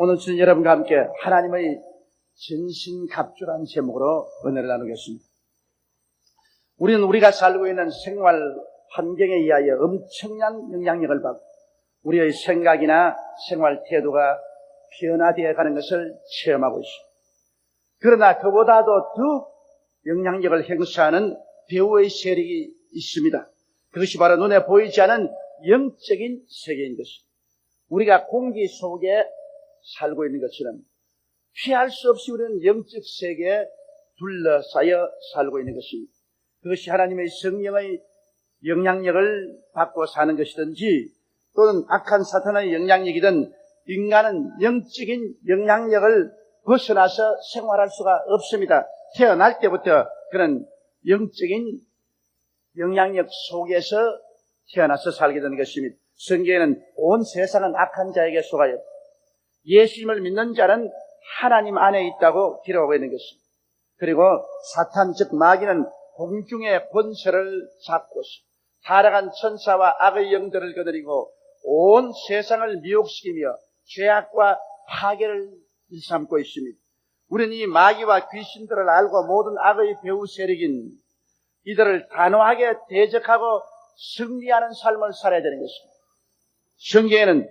오늘 저는 여러분과 함께 하나님의 전신갑주라는 제목으로 은혜를 나누겠습니다. 우리는 우리가 살고 있는 생활 환경에 의하여 엄청난 영향력을 받고 우리의 생각이나 생활 태도가 변화되어 가는 것을 체험하고 있습니다. 그러나 그보다도 더 영향력을 행사하는 배후의 세력이 있습니다. 그것이 바로 눈에 보이지 않은 영적인 세계인 것입니다. 우리가 공기 속에 살고 있는 것처럼 피할 수 없이 우리는 영적 세계에 둘러싸여 살고 있는 것입니다. 그것이 하나님의 성령의 영향력을 받고 사는 것이든지 또는 악한 사탄의 영향력이든 인간은 영적인 영향력을 벗어나서 생활할 수가 없습니다. 태어날 때부터 그런 영적인 영향력 속에서 태어나서 살게 되는 것입니다. 성경에는 온 세상은 악한 자에게 속하여 예수님을 믿는 자는 하나님 안에 있다고 기록하고 있는 것입니다. 그리고 사탄 즉 마귀는 공중의 권세를 잡고서 타락한 천사와 악의 영들을 거느리고 온 세상을 미혹시키며 죄악과 파괴를 일삼고 있습니다. 우리는 이 마귀와 귀신들을 알고 모든 악의 배후 세력인 이들을 단호하게 대적하고 승리하는 삶을 살아야 되는 것입니다. 성경에는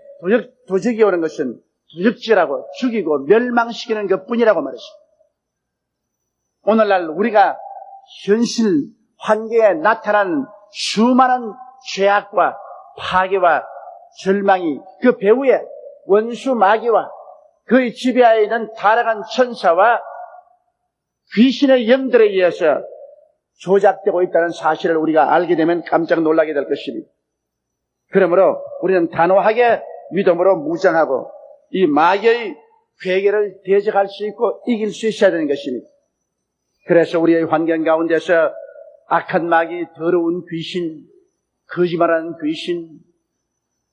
도적이 오는 것은 도적질하고 죽이고 멸망시키는 것뿐이라고 말했습니다. 오늘날 우리가 현실 환경에 나타난 수많은 죄악과 파괴와 절망이 그 배후에 원수 마귀와 그의 지배하에 있는 타락한 천사와 귀신의 영들에 의해서 조작되고 있다는 사실을 우리가 알게 되면 깜짝 놀라게 될 것입니다. 그러므로 우리는 단호하게 믿음으로 무장하고 이 마귀의 괴계를 대적할 수 있고 이길 수 있어야 되는 것입니다. 그래서 우리의 환경 가운데서 악한 마귀, 더러운 귀신, 거짓말하는 귀신,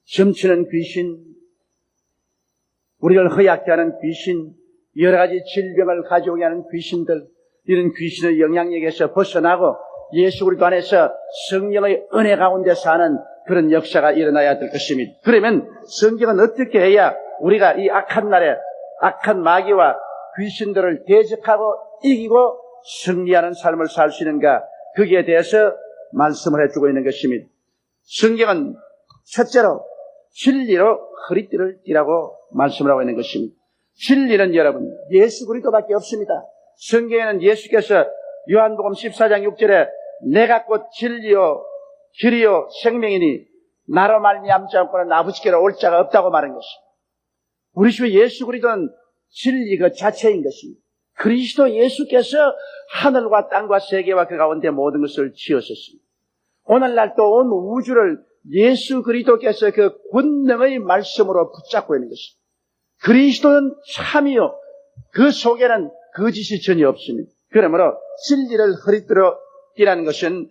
점치는 귀신, 우리를 허약게 하는 귀신, 여러 가지 질병을 가져오게 하는 귀신들, 이런 귀신의 영향력에서 벗어나고 예수 그리스도 안에서 성령의 은혜 가운데 사는 그런 역사가 일어나야 될 것입니다. 그러면 성경은 어떻게 해야 우리가 이 악한 날에 악한 마귀와 귀신들을 대적하고 이기고 승리하는 삶을 살 수 있는가, 거기에 대해서 말씀을 해주고 있는 것입니다. 성경은 첫째로 진리로 허리띠를 띠라고 말씀을 하고 있는 것입니다. 진리는 여러분 예수 그리스도밖에 없습니다. 성경에는 예수께서 요한복음 14장 6절에 내가 곧 진리요 길이요 생명이니 나로 말미암지 않고는 아버지께로 올 자가 없다고 말한 것입니다. 우리 주 예수 그리스도는 진리 그 자체인 것입니다. 그리스도 예수께서 하늘과 땅과 세계와 그 가운데 모든 것을 지으셨습니다. 오늘날 또 온 우주를 예수 그리스도께서 그 권능의 말씀으로 붙잡고 있는 것입니다. 그리스도는 참이요 그 속에는 거짓이 전혀 없습니다. 그러므로 진리를 허리띠로 띠라는 것은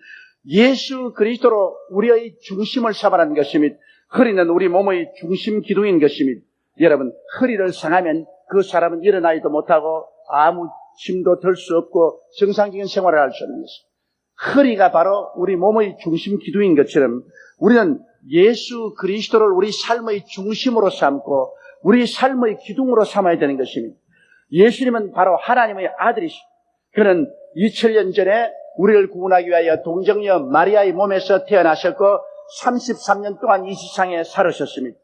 예수 그리스도로 우리의 중심을 삼아라는 것입니다. 허리는 우리 몸의 중심 기둥인 것입니다. 여러분 허리를 상하면 그 사람은 일어나지도 못하고 아무 힘도 들 수 없고 정상적인 생활을 할 수 없는 것입니다. 허리가 바로 우리 몸의 중심 기둥인 것처럼 우리는 예수 그리스도를 우리 삶의 중심으로 삼고 우리 삶의 기둥으로 삼아야 되는 것입니다. 예수님은 바로 하나님의 아들이십니다. 그는 2000년 전에 우리를 구원하기 위하여 동정녀 마리아의 몸에서 태어나셨고 33년 동안 이 세상에 살으셨습니다.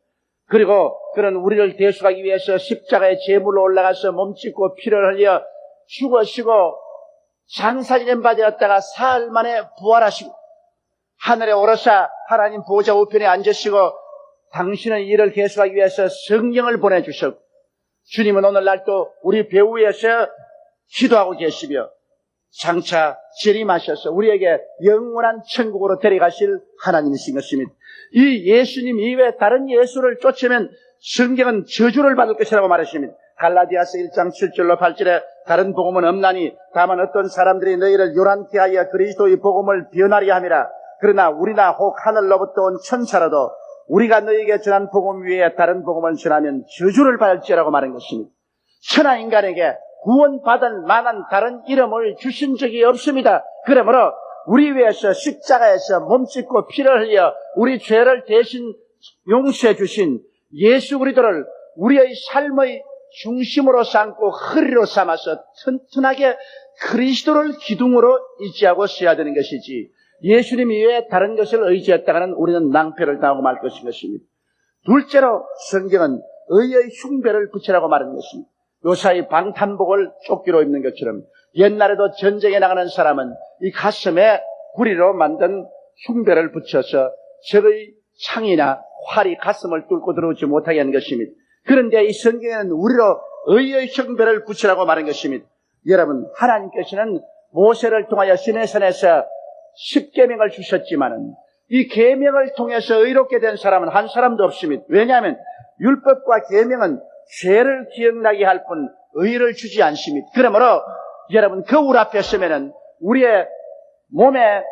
그리고 그는 우리를 대속하기 위해서 십자가의 제물로 올라가서 몸짓고 피를 흘려 죽으시고 장사지낸 바 되었다가 사흘 만에 부활하시고 하늘에 오르사 하나님 보좌 우편에 앉으시고 당신의 일을 계속하기 위해서 성령을 보내주셨고 주님은 오늘날도 우리 배후에서 기도하고 계시며 장차 재림하셔서 우리에게 영원한 천국으로 데려가실 하나님이신 것입니다. 이 예수님 이외에 다른 예수를 쫓으면 성경은 저주를 받을 것이라고 말했습니다. 갈라디아서 1장 7절로 8절에 다른 복음은 없나니 다만 어떤 사람들이 너희를 요란케 하여 그리스도의 복음을 변하려 함이라. 그러나 우리나 혹 하늘로부터 온 천사라도 우리가 너희에게 전한 복음 위에 다른 복음을 전하면 저주를 받을지라고 말한 것입니다. 천하 인간에게 구원받을 만한 다른 이름을 주신 적이 없습니다. 그러므로 우리 위해서 십자가에서 몸짓고 피를 흘려 우리 죄를 대신 용서해 주신 예수 그리스도를 우리의 삶의 중심으로 삼고 허리로 삼아서 튼튼하게 그리스도를 기둥으로 의지하고 써야 되는 것이지, 예수님 이외에 다른 것을 의지했다가는 우리는 낭패를 당하고 말 것입니다. 둘째로 성경은 의의 흉배를 붙이라고 말하는 것입니다. 요사이 방탄복을 조끼로 입는 것처럼 옛날에도 전쟁에 나가는 사람은 이 가슴에 구리로 만든 흉배를 붙여서 적의 창이나 활이 가슴을 뚫고 들어오지 못하게 하는 것입니다. 그런데 이 성경에는 우리로 의의 흉배를 붙이라고 말한 것입니다. 여러분, 하나님께서는 모세를 통하여 시내산에서 10계명을 주셨지만은 이 계명을 통해서 의롭게 된 사람은 한 사람도 없습니다. 왜냐하면 율법과 계명은 죄를 기억나게 할 뿐 의를 주지 않습니다. 그러므로 여러분, 거울 앞에 서면은 우리의 몸에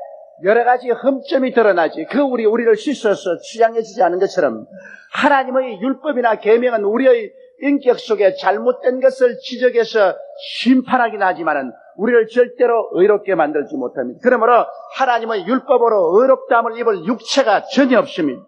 여러 가지 흠점이 드러나지, 거울이 우리를 씻어서 취향해 주지 않은 것처럼 하나님의 율법이나 계명은 우리의 인격 속에 잘못된 것을 지적해서 심판하긴 하지만은 우리를 절대로 의롭게 만들지 못합니다. 그러므로 하나님의 율법으로 의롭다함을 입을 육체가 전혀 없습니다.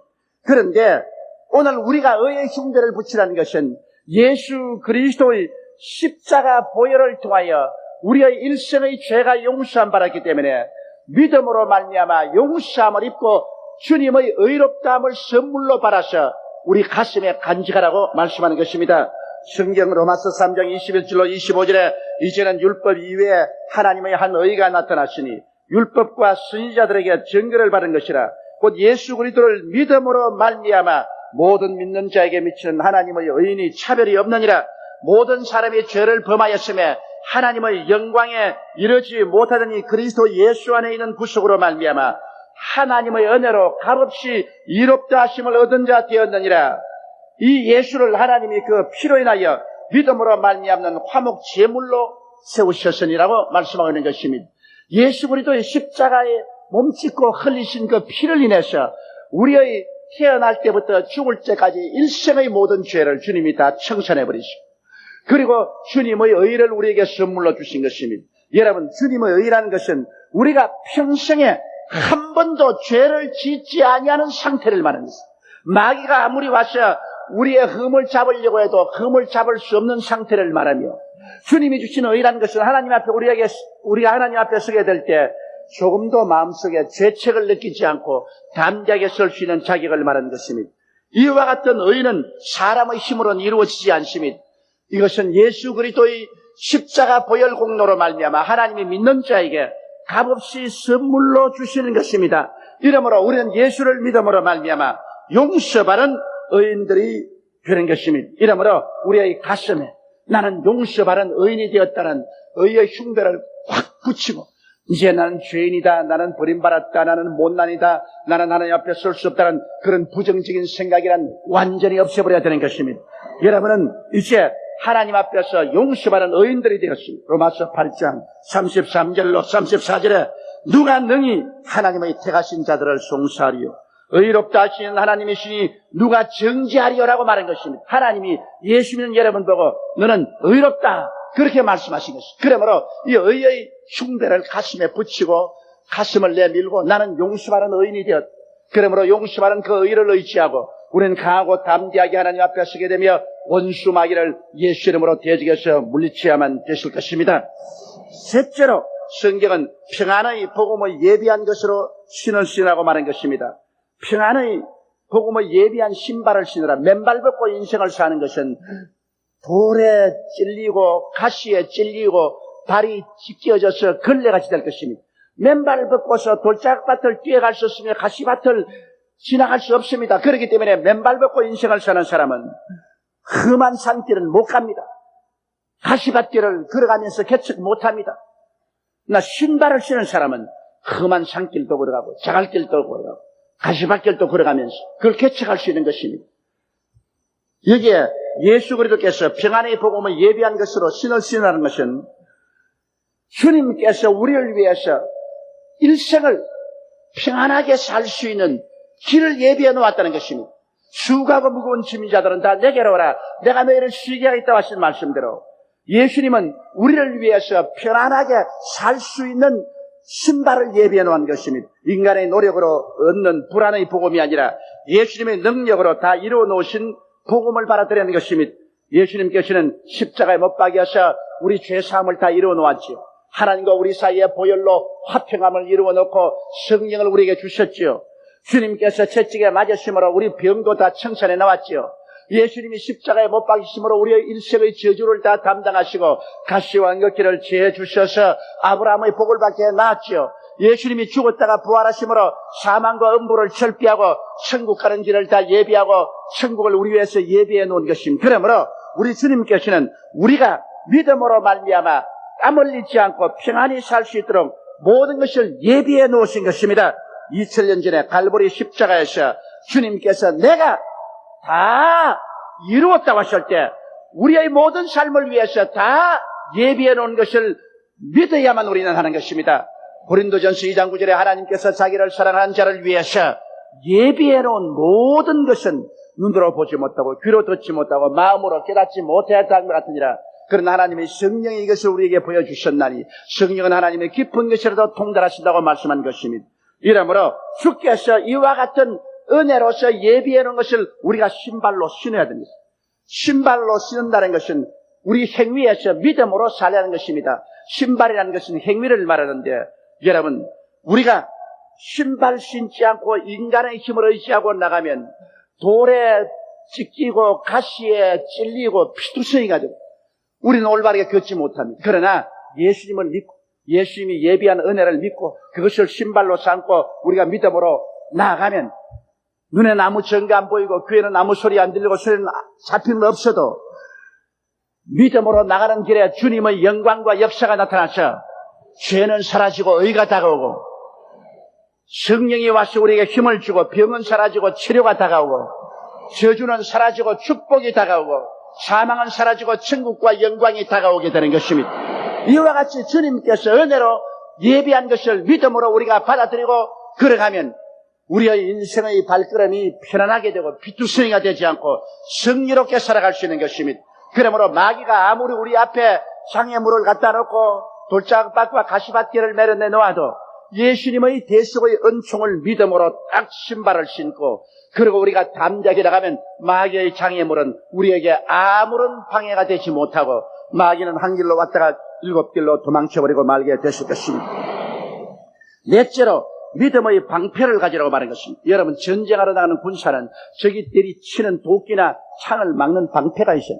그런데 오늘 우리가 의의 흉배를 붙이라는 것은 예수 그리스도의 십자가 보혈을 통하여 우리의 일생의 죄가 용서함 받았기 때문에 믿음으로 말미암아 용서함을 입고 주님의 의롭다함을 선물로 받아서 우리 가슴에 간직하라고 말씀하는 것입니다. 성경 로마서 3장 21절로 25절에 이제는 율법 이외에 하나님의 한 의가 나타났으니 율법과 선지자들에게 증거를 받은 것이라. 곧 예수 그리스도를 믿음으로 말미암아 모든 믿는 자에게 미치는 하나님의 의인이 차별이 없느니라. 모든 사람이 죄를 범하였음에 하나님의 영광에 이르지 못하더니 그리스도 예수 안에 있는 구속으로 말미암아 하나님의 은혜로 값없이 이롭다 하심을 얻은 자 되었느니라. 이 예수를 하나님이 그 피로 인하여 믿음으로 말미암는 화목 제물로 세우셨으니라고 말씀하고 있는 것입니다. 예수 그리스도의 십자가에 몸짓고 흘리신 그 피를 인해서 우리의 태어날 때부터 죽을 때까지 일생의 모든 죄를 주님이 다 청산해버리시고, 그리고 주님의 의를 우리에게 선물로 주신 것입니다. 여러분, 주님의 의라는 것은 우리가 평생에 한 번도 죄를 짓지 아니하는 상태를 말하는 것입니다. 마귀가 아무리 와서 우리의 흠을 잡으려고 해도 흠을 잡을 수 없는 상태를 말하며, 주님이 주신 의라는 것은 하나님 앞에 우리가 하나님 앞에 서게 될 때 조금도 마음속에 죄책을 느끼지 않고 담대하게 설 수 있는 자격을 말하는 것입니다. 이와 같은 의는 사람의 힘으로는 이루어지지 않습니다. 이것은 예수 그리스도의 십자가 보혈 공로로 말미암아 하나님이 믿는 자에게 값없이 선물로 주시는 것입니다. 이러므로 우리는 예수를 믿음으로 말미암아 용서받은 의인들이 되는 것입니다. 이러므로 우리의 가슴에 나는 용서받은 의인이 되었다는 의의 흉배를 확 붙이고, 이제 나는 죄인이다, 나는 버림받았다, 나는 못난이다, 나는 하나님 앞에 설 수 없다는 그런 부정적인 생각이란 완전히 없애버려야 되는 것입니다. 여러분은 이제 하나님 앞에서 용서받은 의인들이 되었습니다. 로마서 8장 33절로 34절에 누가 능히 하나님의 택하신 자들을 송사하리요, 의롭다 하시는 하나님이시니 누가 정죄하리요라고 말한 것입니다. 하나님이 예수 믿는 여러분 보고 너는 의롭다 그렇게 말씀하신 것입니다. 그러므로 이 의의 흉배를 가슴에 붙이고 가슴을 내밀고 나는 용서받은 의인이 되었다. 그러므로 용서받은 그 의를 의지하고 우리는 강하고 담대하게 하나님 앞에 서게 되며 원수 마귀를 예수 이름으로 대적해서 물리쳐야만 되실 것입니다. 셋째로 성경은 평안의 복음을 예비한 것으로 신을 신으라고 말한 것입니다. 평안의 복음을 예비한 신발을 신으라. 맨발 벗고 인생을 사는 것은 돌에 찔리고 가시에 찔리고 발이 찢겨져서 걸레같이 될 것입니다. 맨발 벗고서 돌짝밭을 뛰어갈 수 없으며 가시밭을 지나갈 수 없습니다. 그렇기 때문에 맨발 벗고 인생을 사는 사람은 험한 산길을 못 갑니다. 가시밭길을 걸어가면서 개척 못합니다. 그러나 신발을 신은 사람은 험한 산길도 걸어가고 자갈길도 걸어가고 가시밭길도 걸어가면서 그걸 개척할 수 있는 것입니다. 여기에 예수 그리스도께서 평안의 복음을 예비한 것으로 신을 신으라는 것은 주님께서 우리를 위해서 일생을 평안하게 살 수 있는 길을 예비해 놓았다는 것입니다. 수고하고 무거운 짐진 자들은 다 내게로 오라. 내가 너희를 쉬게 하겠다고 하신 말씀대로 예수님은 우리를 위해서 편안하게 살 수 있는 신발을 예비해 놓은 것입니다. 인간의 노력으로 얻는 불안의 복음이 아니라 예수님의 능력으로 다 이루어 놓으신 복음을 받아들이는 것입니다. 예수님께서는 십자가에 못 박여서 우리 죄사함을 다 이루어 놓았지요. 하나님과 우리 사이에 보혈로 화평함을 이루어 놓고 성령을 우리에게 주셨지요. 주님께서 채찍에 맞으심으로 우리 병도 다 청산해 나왔지요. 예수님이 십자가에 못 박히심으로 우리의 일생의 저주를 다 담당하시고 가시와 안개길을 제해 주셔서 아브라함의 복을 받게 해놨지요. 예수님이 죽었다가 부활하심으로 사망과 음부를 철피하고 천국 가는 길을 다 예비하고 천국을 우리 위해서 예비해 놓은 것입니다. 그러므로 우리 주님께서는 우리가 믿음으로 말미암아 땀 흘리지 않고 평안히 살 수 있도록 모든 것을 예비해 놓으신 것입니다. 2000년 전에 갈보리 십자가에서 주님께서 내가 다 이루었다고 하실 때 우리의 모든 삶을 위해서 다 예비해 놓은 것을 믿어야만 우리는 하는 것입니다. 고린도전서 2장 9절에 하나님께서 자기를 사랑하는 자를 위해서 예비해 놓은 모든 것은 눈으로 보지 못하고 귀로 듣지 못하고 마음으로 깨닫지 못했다는 것 같으니라. 그러나 하나님의 성령이 이것을 우리에게 보여주셨나니 성령은 하나님의 깊은 것이라도 통달하신다고 말씀한 것입니다. 이러므로 주께서 이와 같은 은혜로서 예비해 놓은 것을 우리가 신발로 신어야 됩니다. 신발로 신는다는 것은 우리 행위에서 믿음으로 살라는 것입니다. 신발이라는 것은 행위를 말하는데 여러분 우리가 신발 신지 않고 인간의 힘을 의지하고 나가면 돌에 찢기고 가시에 찔리고 피투성이가 되고 우리는 올바르게 걷지 못합니다. 그러나 예수님을 믿고 예수님이 예비한 은혜를 믿고 그것을 신발로 삼고 우리가 믿음으로 나아가면 눈에는 아무 증거 안 보이고 귀에는 아무 소리 안 들리고 소리는 잡히는 없어도 믿음으로 나가는 길에 주님의 영광과 역사가 나타나서 죄는 사라지고 의가 다가오고 성령이 와서 우리에게 힘을 주고 병은 사라지고 치료가 다가오고 저주는 사라지고 축복이 다가오고 사망은 사라지고 천국과 영광이 다가오게 되는 것입니다. 이와 같이 주님께서 은혜로 예비한 것을 믿음으로 우리가 받아들이고 걸어가면 우리의 인생의 발걸음이 편안하게 되고 피투성이가 되지 않고 성리롭게 살아갈 수 있는 것입니다. 그러므로 마귀가 아무리 우리 앞에 장애물을 갖다 놓고 돌짝밭과 가시밭길을 내려내 놓아도 예수님의 대속의 은총을 믿음으로 딱 신발을 신고 그리고 우리가 담대하게 나가면 마귀의 장애물은 우리에게 아무런 방해가 되지 못하고 마귀는 한 길로 왔다가 7길로 도망쳐버리고 말게 되실 것입니다. 넷째로 믿음의 방패를 가지라고 말한 것입니다. 여러분 전쟁하러 나가는 군사는 적이들이 치는 도끼나 창을 막는 방패가 있어요.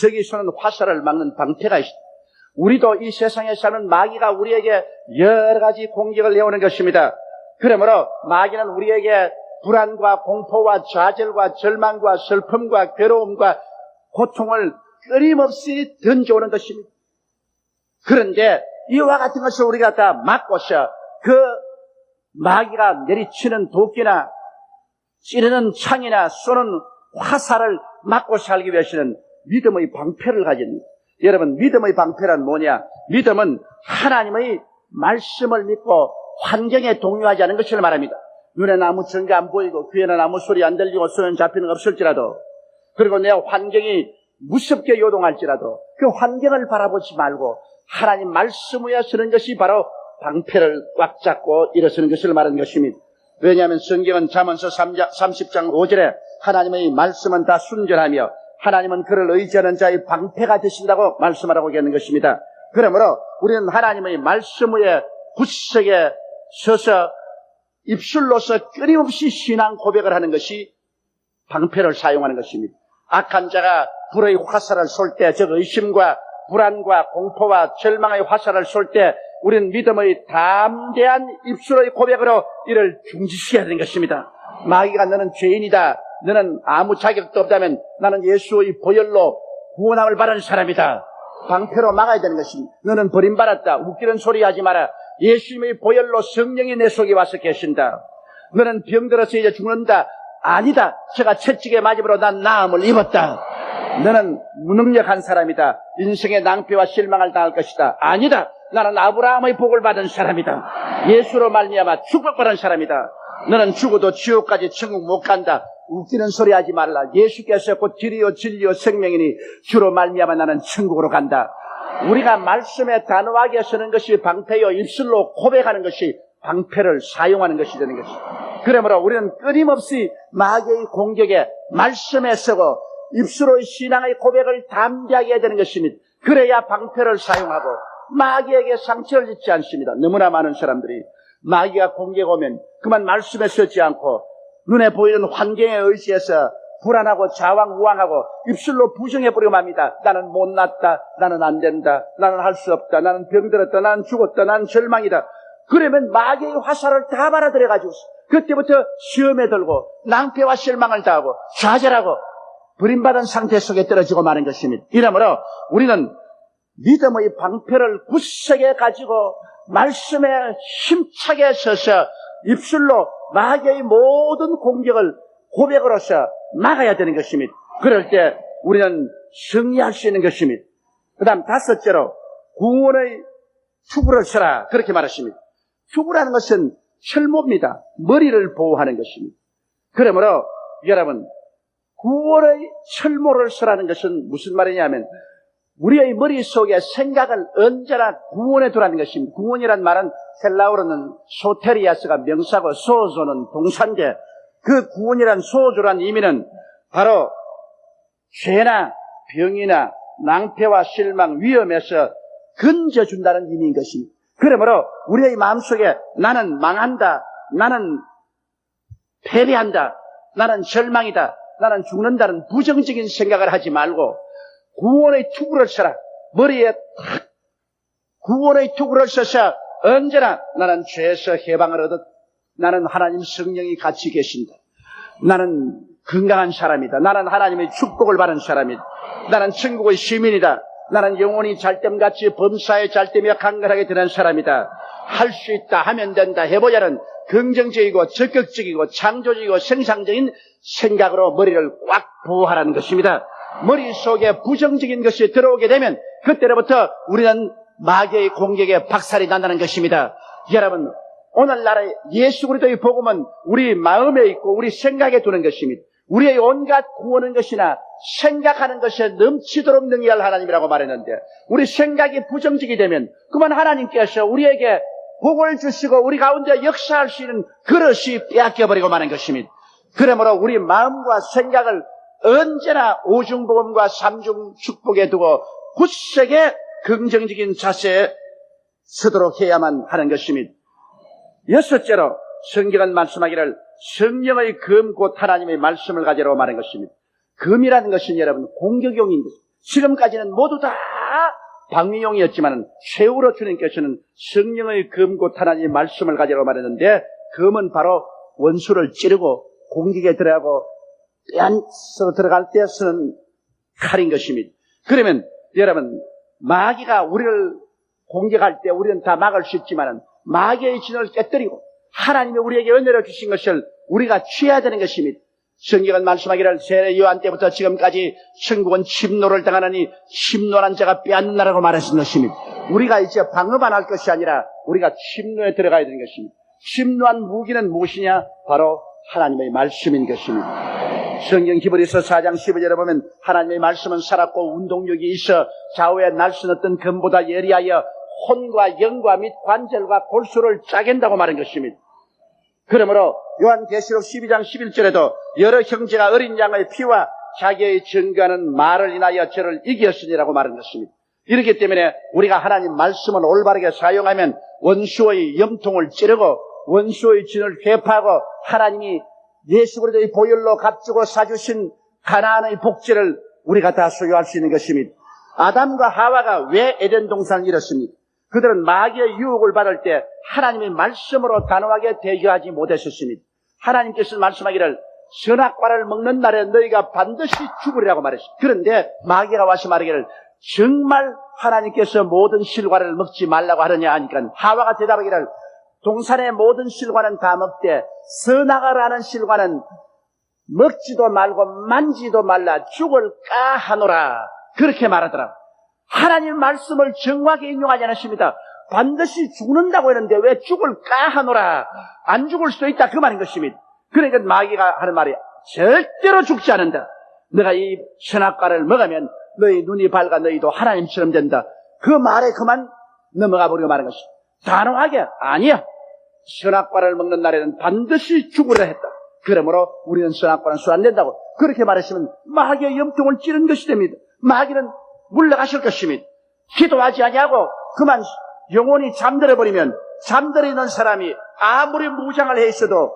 적이 쏘는 화살을 막는 방패가 있어요. 우리도 이 세상에 사는 마귀가 우리에게 여러 가지 공격을 해오는 것입니다. 그러므로 마귀는 우리에게 불안과 공포와 좌절과 절망과 슬픔과 괴로움과 고통을 끊임없이 던져오는 것입니다. 그런데 이와 같은 것을 우리가 다 막고서 그 마귀가 내리치는 도끼나 찌르는 창이나 쏘는 화살을 막고 살기 위해서는 믿음의 방패를 가집니다. 여러분 믿음의 방패란 뭐냐? 믿음은 하나님의 말씀을 믿고 환경에 동요하지 않은 것을 말합니다. 눈에는 아무 증거 안 보이고 귀에는 아무 소리 안 들리고 손에 잡히는 거 없을지라도 그리고 내 환경이 무섭게 요동할지라도 그 환경을 바라보지 말고 하나님 말씀 위에 서는 것이 바로 방패를 꽉 잡고 일어서는 것을 말하는 것입니다. 왜냐하면 성경은 잠언서 30장 5절에 하나님의 말씀은 다 순전하며 하나님은 그를 의지하는 자의 방패가 되신다고 말씀하라고 하는 것입니다. 그러므로 우리는 하나님의 말씀 위에 굳세게 서서 입술로서 끊임없이 신앙 고백을 하는 것이 방패를 사용하는 것입니다. 악한 자가 불의 화살을 쏠 때 즉 의심과 불안과 공포와 절망의 화살을 쏠 때 우리는 믿음의 담대한 입술의 고백으로 이를 중지시켜야 되는 것입니다. 마귀가 너는 죄인이다, 너는 아무 자격도 없다면 나는 예수의 보혈로 구원함을 받은 사람이다. 방패로 막아야 되는 것입니다. 너는 버림받았다, 웃기는 소리 하지 마라. 예수님의 보혈로 성령이 내 속에 와서 계신다. 너는 병들어서 이제 죽는다. 아니다. 제가 채찍에 맞음으로 난 나음을 입었다. 너는 무능력한 사람이다. 인생의 낭패와 실망을 당할 것이다. 아니다. 나는 아브라함의 복을 받은 사람이다. 예수로 말미암아 축복받은 사람이다. 너는 죽어도 지옥까지 천국 못 간다. 웃기는 소리 하지 말라. 예수께서 곧 길이요 진리요 생명이니 주로 말미암아 나는 천국으로 간다. 우리가 말씀에 단호하게 서는 것이 방패요 입술로 고백하는 것이 방패를 사용하는 것이 되는 것이다. 그러므로 우리는 끊임없이 마귀의 공격에 말씀에 서고 입술의 신앙의 고백을 담대하게 해야 되는 것입니다. 그래야 방패를 사용하고 마귀에게 상처를 짓지 않습니다. 너무나 많은 사람들이 마귀가 공격 오면 그만 말씀에 서지 않고 눈에 보이는 환경에 의지해서 불안하고 자왕우왕하고 입술로 부정해버리고 맙니다. 나는 못났다, 나는 안 된다, 나는 할 수 없다, 나는 병들었다, 나는 죽었다, 나는 절망이다. 그러면 마귀의 화살을 다 받아들여가지고 그때부터 시험에 들고 낭패와 실망을 당하고 좌절하고 버림받은 상태 속에 떨어지고 마는 것입니다. 이러므로 우리는 믿음의 방패를 굳세게 가지고 말씀에 힘차게 서서 입술로 마귀의 모든 공격을 고백으로서 막아야 되는 것입니다. 그럴 때 우리는 승리할 수 있는 것입니다. 그 다음 다섯째로 구원의 투구를 서라 그렇게 말했습니다. 투구라는 것은 철모입니다. 머리를 보호하는 것입니다. 그러므로 여러분 구원의 철모를 서라는 것은 무슨 말이냐면 우리의 머릿속에 생각을 언제나 구원해 두라는 것입니다. 구원이란 말은 헬라어로는 소테리아스가 명사고 소조는 동사인데 그 구원이란 소조란 의미는 바로 죄나 병이나 낭패와 실망, 위험에서 건져준다는 의미인 것입니다. 그러므로 우리의 마음속에 나는 망한다, 나는 패배한다, 나는 절망이다, 나는 죽는다는 부정적인 생각을 하지 말고 구원의 투구를 써라. 머리에 탁 구원의 투구를 써서 언제나 나는 죄에서 해방을 얻었다. 나는 하나님 성령이 같이 계신다. 나는 건강한 사람이다. 나는 하나님의 축복을 받은 사람이다. 나는 천국의 시민이다. 나는 영혼이 잘됨같이 범사에 잘되며 강건하게 되는 사람이다. 할 수 있다, 하면 된다, 해보자는 긍정적이고 적극적이고 창조적이고 생산적인 생각으로 머리를 꽉 보호하라는 것입니다. 머릿속에 부정적인 것이 들어오게 되면 그때로부터 우리는 마귀의 공격에 박살이 난다는 것입니다. 여러분, 오늘날의 예수 그리스도의 복음은 우리 마음에 있고 우리 생각에 두는 것입니다. 우리의 온갖 구원한 것이나 생각하는 것에 넘치도록 능히할 하나님이라고 말했는데 우리 생각이 부정적이 되면 그만 하나님께서 우리에게 복을 주시고 우리 가운데 역사할 수 있는 그릇이 빼앗겨버리고 마는 것입니다. 그러므로 우리 마음과 생각을 언제나 오중복음과 삼중 축복에 두고 굳세게 긍정적인 자세에 서도록 해야만 하는 것입니다. 여섯째로 성경은 말씀하기를 성령의 검 곧 하나님의 말씀을 가지라고 말한 것입니다. 검이라는 것은 여러분 공격용인 것입니다. 지금까지는 모두 다 방위용이었지만 최후로 주님께서는 성령의 검 곧 하나님의 말씀을 가지라고 말했는데 검은 바로 원수를 찌르고 공격에 들어가고 빼앗어 들어갈 때 쓰는 칼인 것입니다. 그러면 여러분 마귀가 우리를 공격할 때 우리는 다 막을 수 있지만 마귀의 진을 깨뜨리고 하나님이 우리에게 은혜를 주신 것을 우리가 취해야 되는 것입니다. 성경은 말씀하기를 세례 요한 때부터 지금까지 천국은 침노를 당하느니 침노한 자가 빼앗는다라고 말하신 것입니다. 우리가 이제 방어만 할 것이 아니라 우리가 침노에 들어가야 되는 것입니다. 침노한 무기는 무엇이냐? 바로 하나님의 말씀인 것입니다. 성경 히브리서 4장 15절에 보면 하나님의 말씀은 살았고 운동력이 있어 좌우에 날선 어떤 검보다 예리하여 혼과 영과 및 관절과 골수를 짜갠다고 말한 것입니다. 그러므로 요한계시록 12장 11절에도 여러 형제가 어린 양의 피와 자기의 증거하는 말을 인하여 저를 이겼으니라고 말한 것입니다. 이렇기 때문에 우리가 하나님 말씀을 올바르게 사용하면 원수의 염통을 찌르고 원수의 진을 회파하고 하나님이 예수 그리스도의 보혈로 값주고 사주신 가나안의 복지를 우리가 다 소유할 수 있는 것입니다. 아담과 하와가 왜 에덴 동산을 잃었습니까? 그들은 마귀의 유혹을 받을 때 하나님의 말씀으로 단호하게 대교하지 못했었습니다. 하나님께서 말씀하기를 선악과를 먹는 날에 너희가 반드시 죽으리라고 말했습니다. 그런데 마귀가 와서 말하기를 정말 하나님께서 모든 실과를 먹지 말라고 하느냐 하니까 하와가 대답하기를 동산의 모든 실과는 다 먹되 선악과라는 실과는 먹지도 말고 만지도 말라 죽을까 하노라 그렇게 말하더라. 하나님 말씀을 정확히 인용하지 않았습니다. 반드시 죽는다고 했는데 왜 죽을까 하노라. 안 죽을 수도 있다 그 말인 것입니다. 그러니까 마귀가 하는 말이 절대로 죽지 않는다. 너가 이 선악과를 먹으면 너희 눈이 밝아 너희도 하나님처럼 된다. 그 말에 그만 넘어가 버리고 말한 것입니다. 단호하게 아니야. 선악과를 먹는 날에는 반드시 죽으려 했다. 그러므로 우리는 선악과는 손 안 댄다고 그렇게 말했으면 마귀의 염통을 찌른 것이 됩니다. 마귀는 물러가실 것입니다. 기도하지 아니하고 그만 영혼이 잠들어버리면 잠들어 있는 사람이 아무리 무장을 해 있어도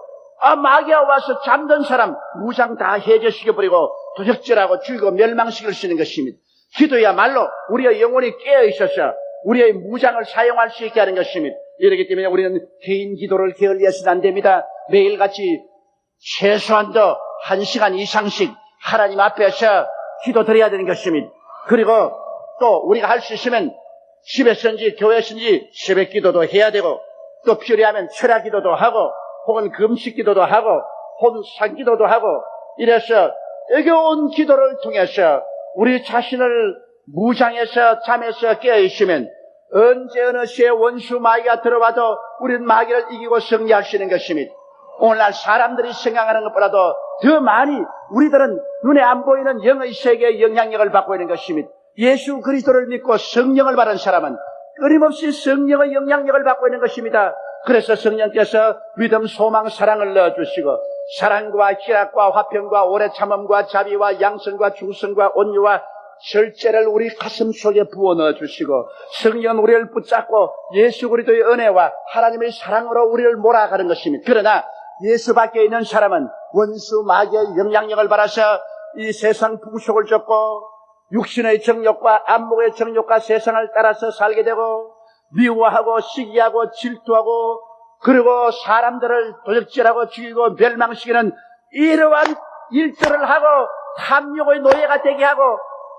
마귀가 와서 잠든 사람 무장 다 해제시켜버리고 도적질하고 죽이고 멸망시킬 수 있는 것입니다. 기도야말로 우리의 영혼이 깨어있어서 우리의 무장을 사용할 수 있게 하는 것입니다. 이렇기 때문에 우리는 개인 기도를 게을리해서는 안 됩니다. 매일같이 최소한도 1시간 이상씩 하나님 앞에서 기도 드려야 되는 것입니다. 그리고 또 우리가 할 수 있으면 집에서인지 교회에서인지 새벽 기도도 해야 되고 또 필요하면 철야 기도도 하고 혹은 금식 기도도 하고 혼상 기도도 하고 이래서 애교온 기도를 통해서 우리 자신을 무장해서 잠에서 깨어있으면 언제 어느 시에 원수 마귀가 들어와도 우리는 마귀를 이기고 승리할 수 있는 것입니다. 오늘날 사람들이 생각하는 것보다도 더 많이 우리들은 눈에 안 보이는 영의 세계의 영향력을 받고 있는 것입니다. 예수 그리스도를 믿고 성령을 받은 사람은 끊임없이 성령의 영향력을 받고 있는 것입니다. 그래서 성령께서 믿음, 소망, 사랑을 넣어주시고 사랑과 희락과 화평과 오래 참음과 자비와 양성과 충성과 온유와 절제를 우리 가슴 속에 부어 넣어주시고 성령 우리를 붙잡고 예수 그리스도의 은혜와 하나님의 사랑으로 우리를 몰아가는 것입니다. 그러나 예수 밖에 있는 사람은 원수 마귀의 영향력을 받아서 이 세상 풍속을 쫓고 육신의 정욕과 안목의 정욕과 세상을 따라서 살게 되고 미워하고 시기하고 질투하고 그리고 사람들을 도적질하고 죽이고 멸망시키는 이러한 일들을 하고 탐욕의 노예가 되게 하고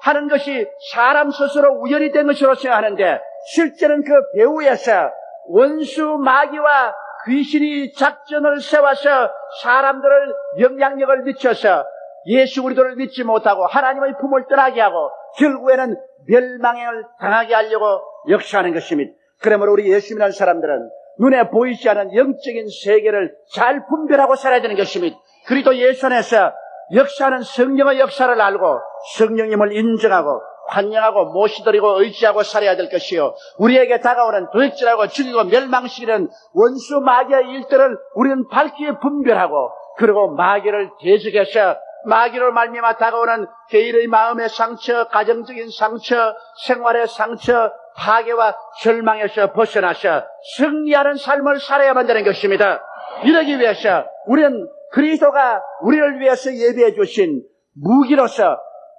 하는 것이 사람 스스로 우연히 된 것으로 생각하는데 실제는 그 배후에서 원수 마귀와 귀신이 작전을 세워서 사람들을 영향력을 미쳐서 예수 그리스도를 믿지 못하고 하나님의 품을 떠나게 하고 결국에는 멸망을 당하게 하려고 역사하는 것입니다. 그러므로 우리 예수 믿는 사람들은 눈에 보이지 않은 영적인 세계를 잘 분별하고 살아야 되는 것입니다. 그리스도 예수 안에서 역사하는 성령의 역사를 알고 성령님을 인정하고 환영하고 모시드리고 의지하고 살아야 될 것이요 우리에게 다가오는 도적질하고 죽이고 멸망시키는 원수 마귀의 일들을 우리는 밝게 분별하고 그리고 마귀를 대적해서 마귀로 말미암아 다가오는 개인의 마음의 상처, 가정적인 상처, 생활의 상처, 파괴와 절망에서 벗어나서 승리하는 삶을 살아야만 되는 것입니다. 이러기 위해서 우리는 그리스도가 우리를 위해서 예비해 주신 무기로서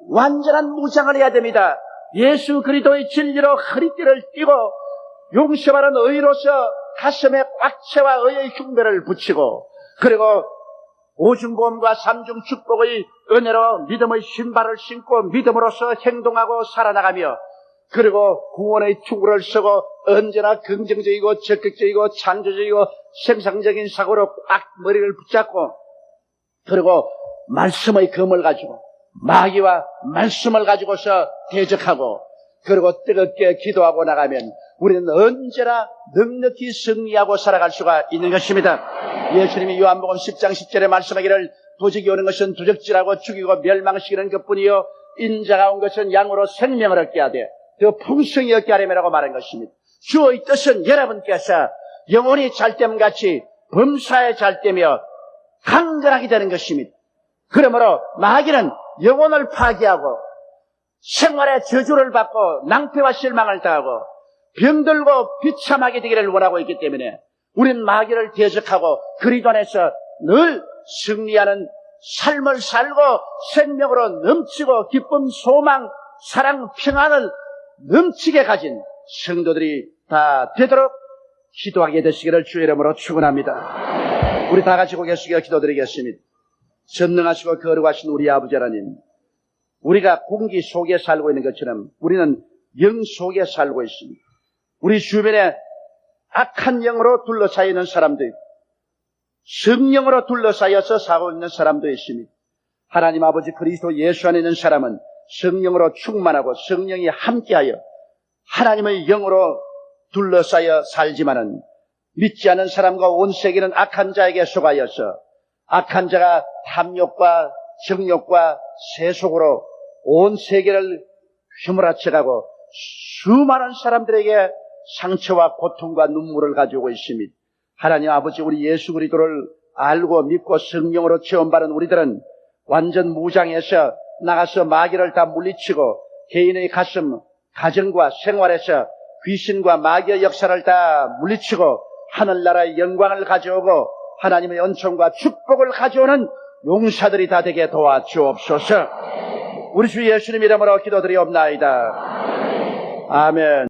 완전한 무장을 해야 됩니다. 예수 그리스도의 진리로 허리띠를 띠고 용서받은 의로서 가슴에 꽉채와 의의 흉배를 붙이고 그리고 오중보험과 삼중 축복의 은혜로 믿음의 신발을 신고 믿음으로써 행동하고 살아나가며 그리고 구원의 투구를 쓰고 언제나 긍정적이고 적극적이고 창조적이고 생산적인 사고로 꽉 머리를 붙잡고 그리고 말씀의 검을 가지고 마귀와 말씀을 가지고서 대적하고 그리고 뜨겁게 기도하고 나가면 우리는 언제나 넉넉히 승리하고 살아갈 수가 있는 것입니다. 예수님이 요한복음 10장 10절에 말씀하기를 도적이 오는 것은 도적질하고 죽이고 멸망시키는 것뿐이요 인자가 온 것은 양으로 생명을 얻게 하되 더 풍성히 얻게 하려고 말한 것입니다. 주의 뜻은 여러분께서 영혼이 잘됨같이 범사에 잘되며 강건하게 되는 것입니다. 그러므로 마귀는 영혼을 파괴하고 생활의 저주를 받고 낭패와 실망을 당하고 병들고 비참하게 되기를 원하고 있기 때문에 우리는 마귀를 대적하고 그리스도 안에서 늘 승리하는 삶을 살고 생명으로 넘치고 기쁨, 소망, 사랑, 평안을 넘치게 가진 성도들이 다 되도록 기도하게 되시기를 주의 이름으로 축원합니다. 우리 다 같이 고개 숙여 기도드리겠습니다. 전능하시고 거룩하신 우리 아버지 하나님, 우리가 공기 속에 살고 있는 것처럼 우리는 영 속에 살고 있습니다. 우리 주변에 악한 영으로 둘러싸여 있는 사람도 있고 성령으로 둘러싸여서 살고 있는 사람도 있습니다. 하나님 아버지 그리스도 예수 안에 있는 사람은 성령으로 충만하고 성령이 함께하여 하나님의 영으로 둘러싸여 살지만은 믿지 않은 사람과 온 세계는 악한 자에게 속하여서 악한 자가 탐욕과 정욕과 세속으로 온 세계를 휘몰아쳐가고 수많은 사람들에게 상처와 고통과 눈물을 가지고 있습니다. 하나님 아버지 우리 예수 그리스도를 알고 믿고 성령으로 체험받은 우리들은 완전 무장해서 나가서 마귀를 다 물리치고 개인의 가슴, 가정과 생활에서 귀신과 마귀의 역사를 다 물리치고 하늘나라의 영광을 가져오고 하나님의 은총과 축복을 가져오는 용사들이 다 되게 도와주옵소서. 우리 주 예수님 이름으로 기도드리옵나이다. 아멘.